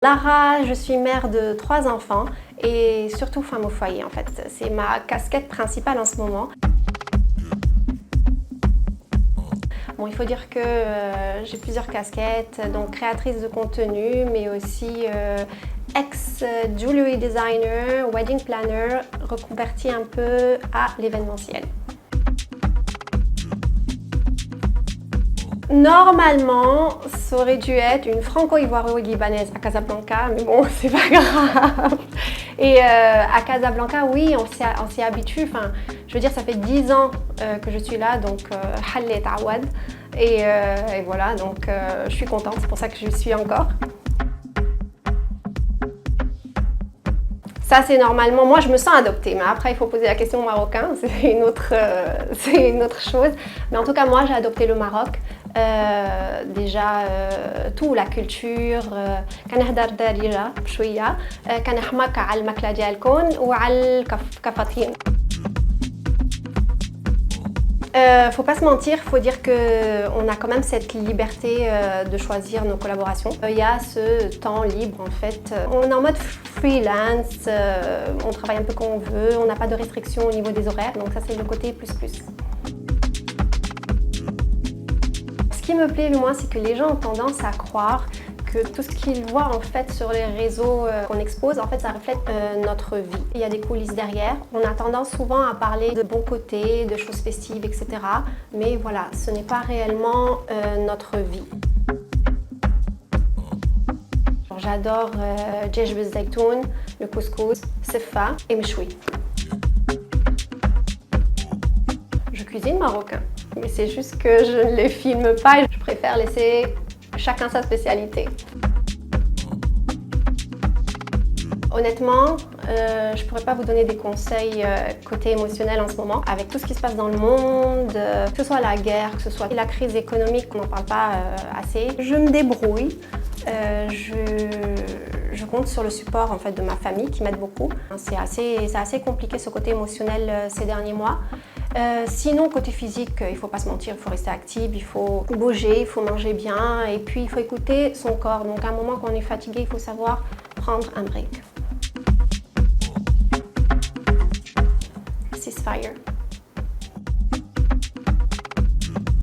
Lara, je suis mère de 3 enfants et surtout femme au foyer en fait. C'est ma casquette principale en ce moment. Bon, il faut dire que j'ai plusieurs casquettes, donc créatrice de contenu, mais aussi ex-jewelry designer, wedding planner, reconvertie un peu à l'événementiel. Normalement, ça aurait dû être une franco-ivoiro-libanaise à Casablanca, mais bon, c'est pas grave. Et à Casablanca, oui, on s'y habitue. Enfin, je veux dire, ça fait 10 ans que je suis là, donc Hallet Awad. Et voilà, donc je suis contente, c'est pour ça que je suis encore. Ça, c'est normalement, moi je me sens adoptée, mais après il faut poser la question au Marocain, c'est une autre chose. Mais en tout cas, moi j'ai adopté le Maroc. déjà tout la culture كنهضر دارجة بشوية كنحماق على الماكلة ديالكم وعلى الكفاطين. Faut pas se mentir, faut dire qu'on a quand même cette liberté de choisir nos collaborations. Il y a ce temps libre en fait. On est en mode freelance, on travaille un peu quand on veut, on n'a pas de restrictions au niveau des horaires, donc ça c'est le côté plus. Ce qui me plaît le moins, c'est que les gens ont tendance à croire que tout ce qu'ils voient en fait sur les réseaux qu'on expose, en fait ça reflète notre vie. Il y a des coulisses derrière. On a tendance souvent à parler de bons côtés, de choses festives, etc. Mais voilà, ce n'est pas réellement notre vie. J'adore djej بالزيتون, le couscous, sefa et mchoui. Je cuisine marocain, mais c'est juste que je ne les filme pas. Je préfère laisser chacun sa spécialité. Honnêtement, je ne pourrais pas vous donner des conseils côté émotionnel en ce moment. Avec tout ce qui se passe dans le monde, que ce soit la guerre, que ce soit la crise économique, on n'en parle pas assez. Je me débrouille. Je compte sur le support en fait, de ma famille qui m'aide beaucoup. C'est assez compliqué ce côté émotionnel ces derniers mois. Sinon, côté physique, il ne faut pas se mentir, il faut rester actif, il faut bouger, il faut manger bien et puis il faut écouter son corps. Donc à un moment quand on est fatigué, il faut savoir prendre un break. Ceasefire.